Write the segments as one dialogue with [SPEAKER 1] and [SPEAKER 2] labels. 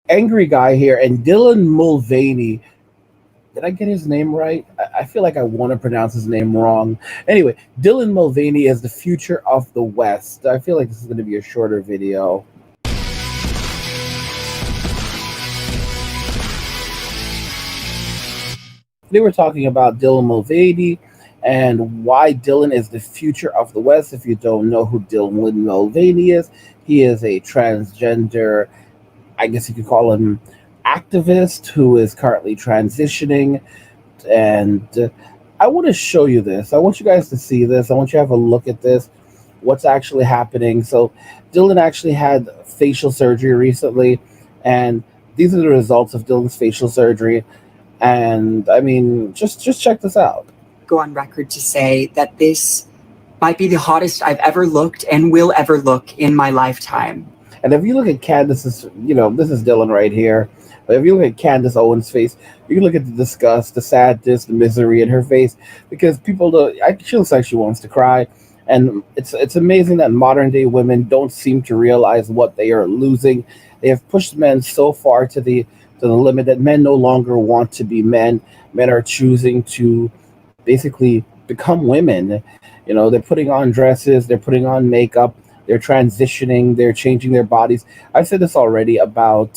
[SPEAKER 1] angry guy here, and Dylan Mulvaney. Did I get his name right? I feel like I want to pronounce his name wrong. Anyway, Dylan Mulvaney is the future of the West. I feel like this is going to be a shorter video. They were talking about Dylan Mulvaney and why Dylan is the future of the West. If you don't know who Dylan Mulvaney is, he is a transgender, I guess you could call him activist who is currently transitioning. And I want to show you this. I want you guys to see this. I want you to have a look at this, what's actually happening. So, Dylan actually had facial surgery recently, and these are the results of Dylan's facial surgery. And I mean, just check this out.
[SPEAKER 2] Go on record to say that this might be the hottest I've ever looked and will ever look in my lifetime.
[SPEAKER 1] And if you look at Candace's, this is Dylan right here. But if you look at Candace Owens' face, you can look at the disgust, the sadness, the misery in her face, because people don't. She looks like she wants to cry, and it's amazing that modern day women don't seem to realize what they are losing. They have pushed men so far to the limit that men no longer want to be men. Men are choosing to basically become women. They're putting on dresses, they're putting on makeup, they're transitioning, they're changing their bodies. I said this already about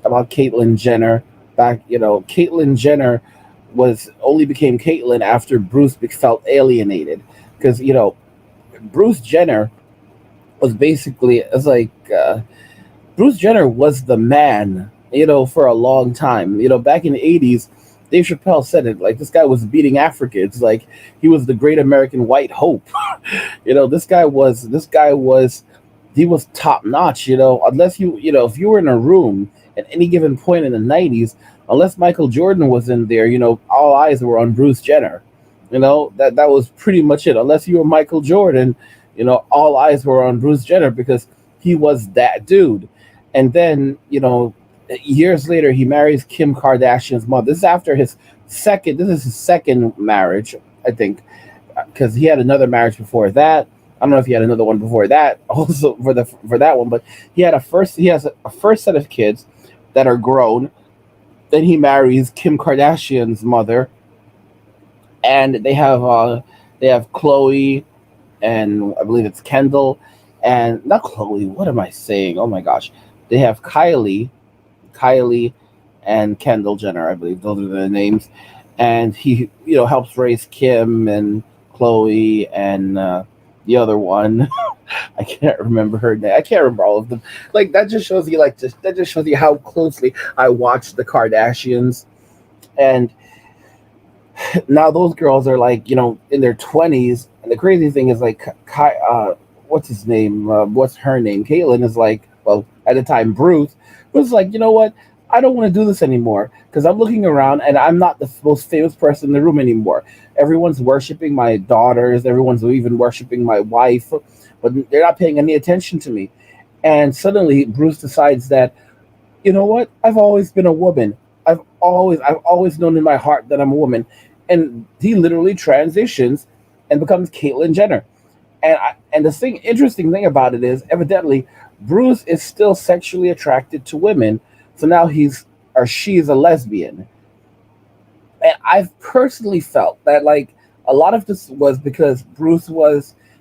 [SPEAKER 1] Caitlyn Jenner. Caitlyn Jenner only became Caitlyn after Bruce felt alienated, because Bruce Jenner was basically Bruce Jenner was the man, for a long time. Back in the 80s, Dave Chappelle said it, like, this guy was beating Africans, like he was the great American white hope. He was top notch, unless if you were in a room at any given point in the 90s, unless Michael Jordan was in there, all eyes were on Bruce Jenner. That was pretty much it. Unless you were Michael Jordan, all eyes were on Bruce Jenner, because he was that dude. And then, years later, he marries Kim Kardashian's mother. This is his second marriage, I think, because he had another marriage before that. I don't know if he had another one before that, also for that one, but he has a first set of kids that are grown. Then he marries Kim Kardashian's mother, and they have Chloe, and I believe it's Kendall, and not Chloe. What am I saying? Oh my gosh, they have Kylie, and Kendall Jenner. I believe those are the names, and he helps raise Kim and Chloe and the other one. I can't remember her name. I can't remember all of them. Like, that just shows you how closely I watched the Kardashians. And now those girls are in their 20s, and the crazy thing is what's his name? What's her name? Caitlyn is at the time Bruce was like, you know what? I don't want to do this anymore, because I'm looking around and I'm not the most famous person in the room anymore. Everyone's worshiping my daughters. Everyone's even worshiping my wife, but they're not paying any attention to me. And suddenly Bruce decides that, you know what? I've always been a woman. I've always known in my heart that I'm a woman. And he literally transitions and becomes Caitlyn Jenner. And the interesting thing about it is, evidently, Bruce is still sexually attracted to women. So now she's a lesbian. And I've personally felt that a lot of this was because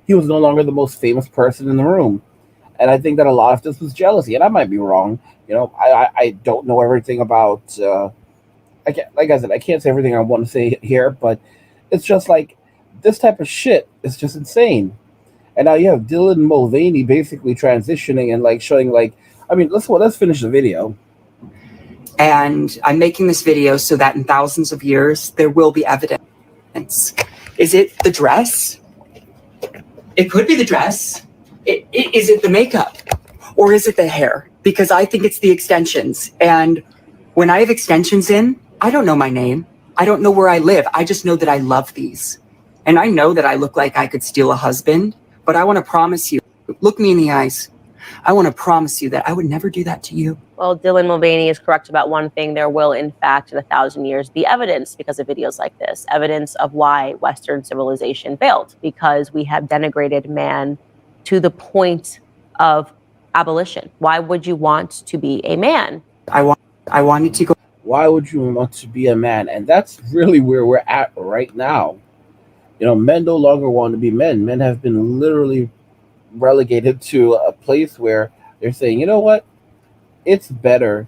[SPEAKER 1] he was no longer the most famous person in the room. And I think that a lot of this was jealousy. And I might be wrong. I don't know everything about, like I said, I can't say everything I want to say here, but it's just this type of shit is just insane. And now you have Dylan Mulvaney basically transitioning and showing let's finish the video.
[SPEAKER 2] And I'm making this video so that in thousands of years, there will be evidence. Is it the dress? It could be the dress. Is it the makeup? Or is it the hair? Because I think it's the extensions. And when I have extensions in, I don't know my name. I don't know where I live. I just know that I love these. And I know that I look like I could steal a husband, but I want to promise you, look me in the eyes. I want to promise you that I would never do that to you.
[SPEAKER 3] Well, Dylan Mulvaney is correct about one thing. There will, in fact, in 1,000 years, be evidence because of videos like this, evidence of why Western civilization failed, because we have denigrated man to the point of abolition? Why would you want to be a man?
[SPEAKER 2] I wanted to go.
[SPEAKER 1] Why would you want to be a man? And that's really where we're at right now. Men no longer want to be men. Men have been literally relegated to a place where they're saying, you know what? It's better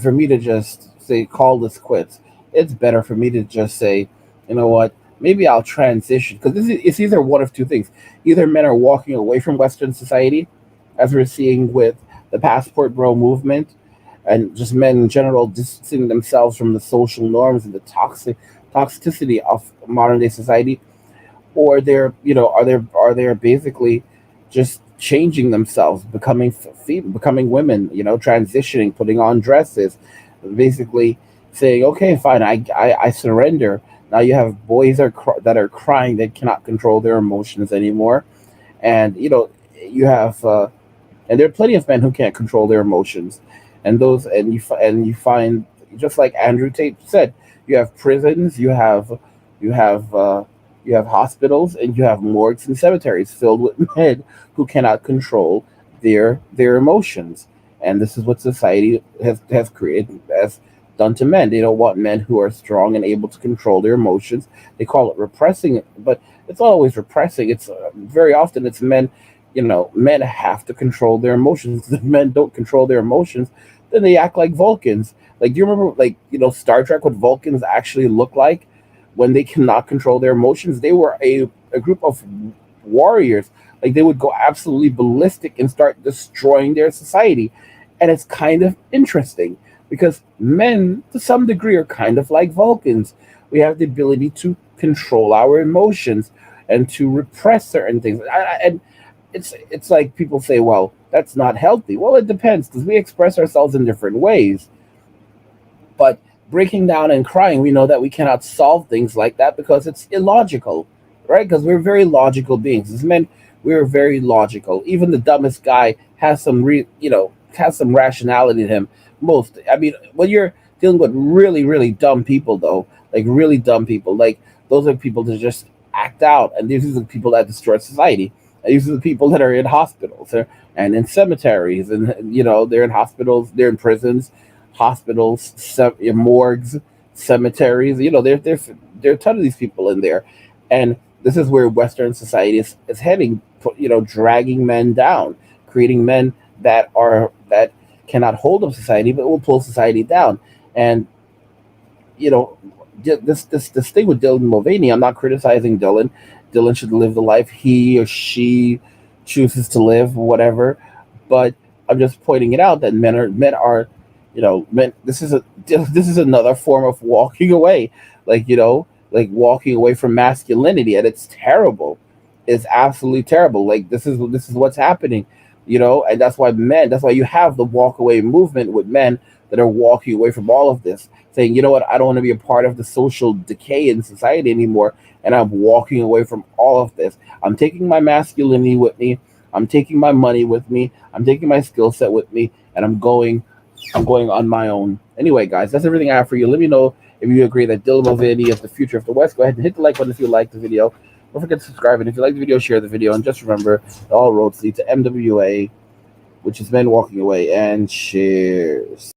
[SPEAKER 1] for me to just say, call this quits. It's better for me to just say, you know what? Maybe I'll transition. Because it's either one of two things. Either men are walking away from Western society, as we're seeing with the passport bro movement, and just men in general distancing themselves from the social norms and the toxicity of modern day society, or are they basically just changing themselves, becoming becoming women, transitioning, putting on dresses, basically saying, okay, fine, I surrender. Now you have boys that are crying, that cannot control their emotions anymore, and you have and there are plenty of men who can't control their emotions, and you find, just like Andrew Tate said, you have prisons, you have you have hospitals, and you have morgues and cemeteries filled with men who cannot control their emotions. And this is what society has created, has done to men. They don't want men who are strong and able to control their emotions. They call it repressing, but it's not always repressing. It's very often it's men. Men have to control their emotions. If men don't control their emotions, then they act like Vulcans. Like, do you remember, like, Star Trek, what Vulcans actually look like when they cannot control their emotions? They were a group of warriors. Like, they would go absolutely ballistic and start destroying their society. And it's kind of interesting because men, to some degree, are kind of like Vulcans. We have the ability to control our emotions and to repress certain things. And it's like people say, well, that's not healthy. Well, it depends, because we express ourselves in different ways. But breaking down and crying, we know that we cannot solve things like that because it's illogical, right? Because we're very logical beings. As men, we're very logical. Even the dumbest guy has has some rationality in him. I mean, when you're dealing with really, really dumb people, though, like really dumb people, like those are people that just act out, and these are the people that destroy society. And these are the people that are in hospitals and in cemeteries, and they're in hospitals, they're in prisons, hospitals, morgues, cemeteries. There are a ton of these people in there, and this is where Western society is heading. Dragging men down, creating men that cannot hold up society, but will pull society down. And you know, this thing with Dylan Mulvaney, I'm not criticizing Dylan. Dylan should live the life he or she chooses to live, whatever. But I'm just pointing it out that men are, men. This is another form of walking away, like walking away from masculinity, and it's terrible. It's absolutely terrible. Like this is what's happening, and that's why you have the walk away movement with men that are walking away from all of this, saying, you know what, I don't want to be a part of the social decay in society anymore, and I'm walking away from all of this. I'm taking my masculinity with me. I'm taking my money with me. I'm taking my skill set with me, and I'm going on my own. Anyway, guys, that's everything I have for you. Let me know if you agree that Dylan Mulvaney is the future of the West. Go ahead and hit the like button if you like the video. Don't forget to subscribe, and if you like the video, share the video. And just remember, all roads lead to MWA, which is men walking away. And cheers.